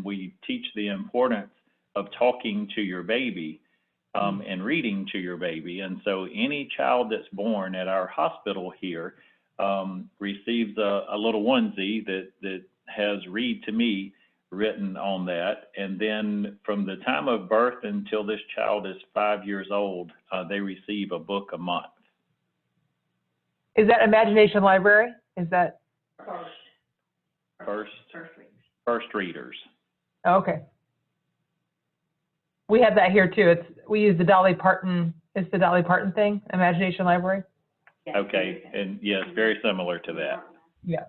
we teach the importance of talking to your baby. And reading to your baby. And so any child that's born at our hospital here receives a little onesie that has Read to Me written on that. And then from the time of birth until this child is 5 years old, they receive a book a month. Is that Imagination Library? Is that? First readers. Oh, okay. We have that here too. We use the Dolly Parton. It's the Dolly Parton thing, Imagination Library. Okay, and yes, very similar to that. Yeah.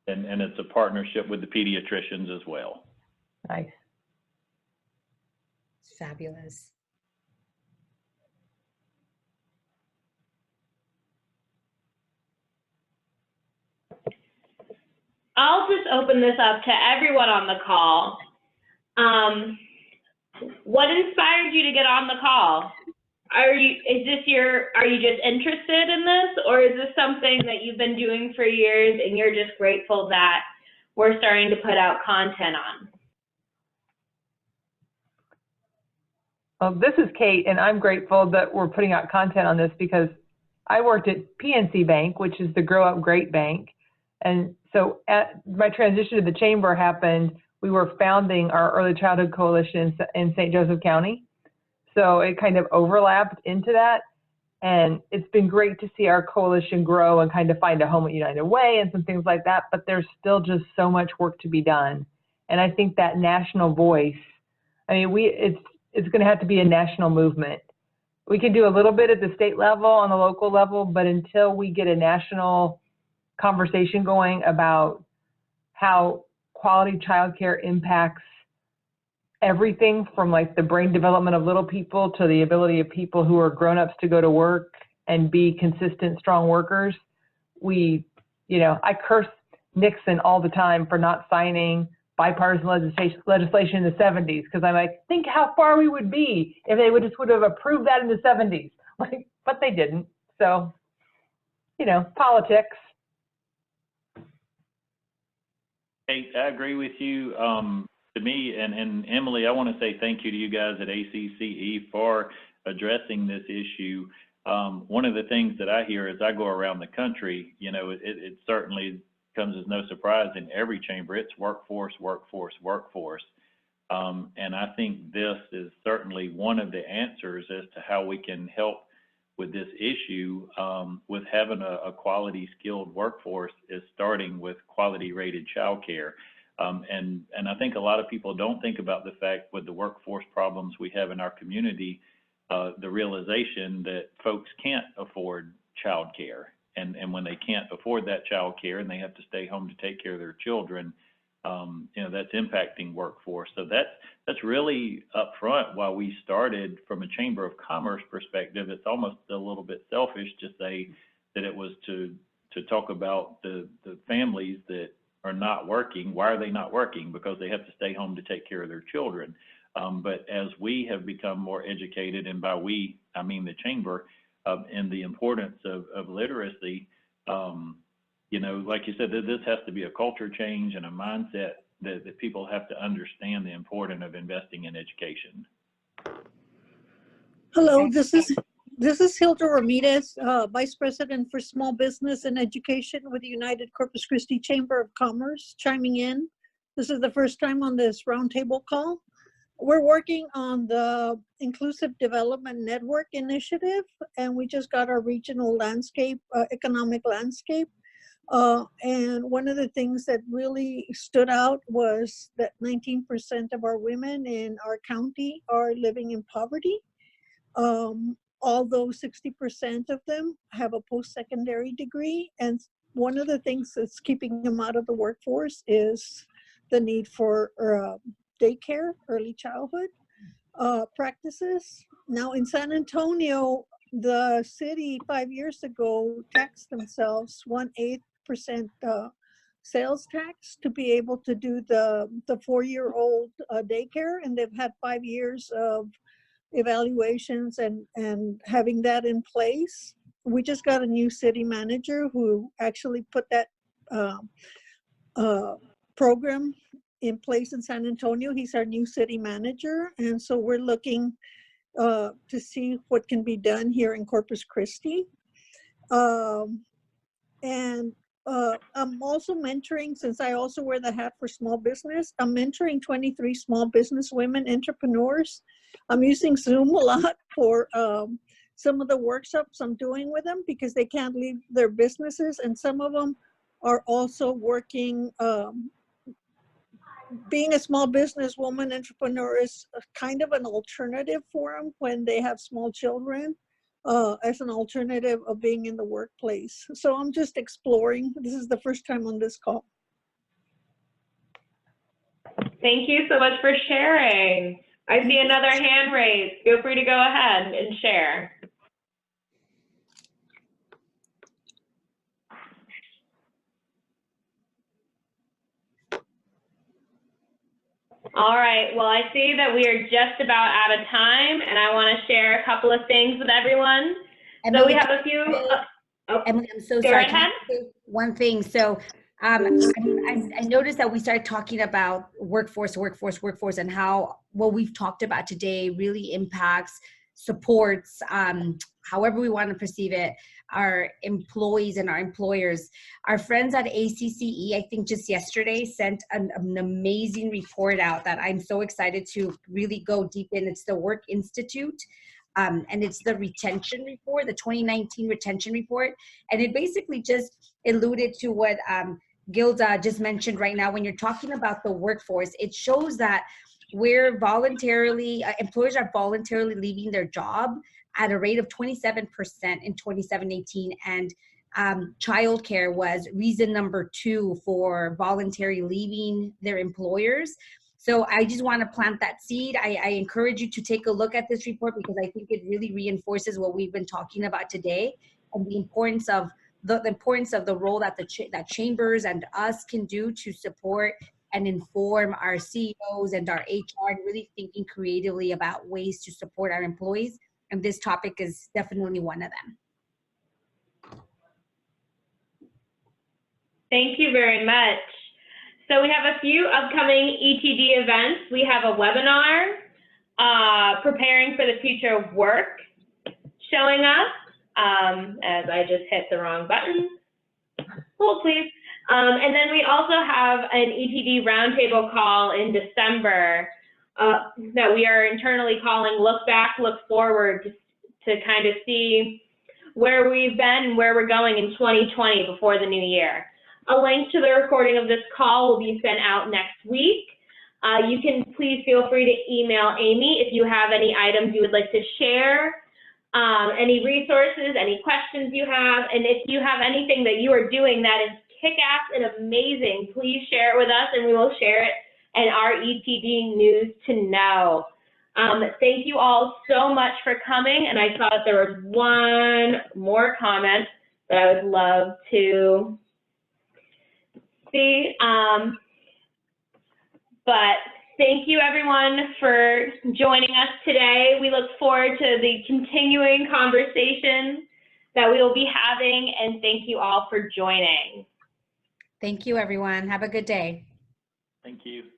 And it's a partnership with the pediatricians as well. Nice. It's fabulous. I'll just open this up to everyone on the call. What inspired you to get on the call? Are you just interested in this, or is this something that you've been doing for years and you're just grateful that we're starting to put out content on? Well, this is Kate, and I'm grateful that we're putting out content on this because I worked at PNC Bank, which is the Grow Up Great Bank. And so at my transition to the chamber happened, we were founding our early childhood coalition in St. Joseph County. So it kind of overlapped into that. And it's been great to see our coalition grow and kind of find a home at United Way and some things like that. But there's still just so much work to be done. And I think that national voice, I mean, it's going to have to be a national movement. We can do a little bit at the state level, on the local level, but until we get a national conversation going about how quality childcare impacts everything from like the brain development of little people to the ability of people who are grown-ups to go to work and be consistent, strong workers. I curse Nixon all the time for not signing bipartisan legislation in the 70s, because I'm like, think how far we would be if they would have approved that in the 70s. But they didn't. So, politics. Hey, I agree with you. To me, and Emily, I want to say thank you to you guys at ACCE for addressing this issue. One of the things that I hear as I go around the country, it certainly comes as no surprise in every chamber, it's workforce, workforce, workforce. And I think this is certainly one of the answers as to how we can help with this issue, with having a quality skilled workforce, is starting with quality rated childcare. And I think a lot of people don't think about the fact with the workforce problems we have in our community, the realization that folks can't afford childcare. And when they can't afford that childcare and they have to stay home to take care of their children, that's impacting workforce. So that's really upfront why we started from a Chamber of Commerce perspective. It's almost a little bit selfish to say that it was to talk about the families that are not working. Why are they not working? Because they have to stay home to take care of their children. But as we have become more educated, and by we, I mean the Chamber, and the importance of literacy, like you said, this has to be a culture change and a mindset that people have to understand the importance of investing in education. Hello, this is Hilda Ramirez, Vice President for Small Business and Education with the United Corpus Christi Chamber of Commerce, chiming in. This is the first time on this roundtable call. We're working on the Inclusive Development Network Initiative, and we just got our regional landscape, economic landscape. And one of the things that really stood out was that 19% of our women in our county are living in poverty. Although 60% of them have a post-secondary degree. And one of the things that's keeping them out of the workforce is the need for daycare, early childhood practices. Now in San Antonio, the city 5 years ago taxed themselves 1/8% sales tax to be able to do the 4-year-old daycare, and they've had 5 years of evaluations and having that in place. We just got a new city manager who actually put that program in place in San Antonio. He's our new city manager, and so we're looking to see what can be done here in Corpus Christi. And I'm also mentoring, since I also wear the hat for small business, I'm mentoring 23 small business women entrepreneurs. I'm using Zoom a lot for some of the workshops I'm doing with them because they can't leave their businesses, and some of them are also working. Being a small business woman entrepreneur is kind of an alternative for them when they have small children, as an alternative of being in the workplace. So I'm just exploring. This is the first time on this call. Thank you so much for sharing. I see another hand raised. Feel free to go ahead and share. All right, well, I see that we are just about out of time, and I want to share a couple of things with everyone. Emily, So we have a few. Emily, I'm so go sorry. right ahead. One thing. So I noticed that we started talking about workforce, and how what we've talked about today really impacts, supports, however we want to perceive it, our employees and our employers. Our friends at ACCE, I think just yesterday, sent an amazing report out that I'm so excited to really go deep in. It's the Work Institute. And it's the retention report, the 2019 retention report. And it basically just alluded to what Gilda just mentioned right now. When you're talking about the workforce, it shows that we're voluntarily, employers are voluntarily leaving their job at a rate of 27% in 2017. And childcare was reason number 2 for voluntary leaving their employers. So I just want to plant that seed. I encourage you to take a look at this report because I think it really reinforces what we've been talking about today and the importance of the role that that chambers and us can do to support and inform our CEOs and our HR, and really thinking creatively about ways to support our employees. And this topic is definitely one of them. Thank you very much. So we have a few upcoming ETD events. We have a webinar, Preparing for the Future of Work, showing up, as I just hit the wrong button. Hold, please. And then we also have an ETD Roundtable Call in December that we are internally calling Look Back, Look Forward, to kind of see where we've been and where we're going in 2020 before the new year. A link to the recording of this call will be sent out next week. You can please feel free to email Amy if you have any items you would like to share, any resources, any questions you have, and if you have anything that you are doing that is kick-ass and amazing, please share it with us and we will share it in our ETD News to Know. Thank you all so much for coming, and I saw that there was one more comment that I would love to see, but thank you everyone for joining us today. We look forward to the continuing conversation that we will be having, and thank you all for joining. Thank you, everyone. Have a good day. Thank you.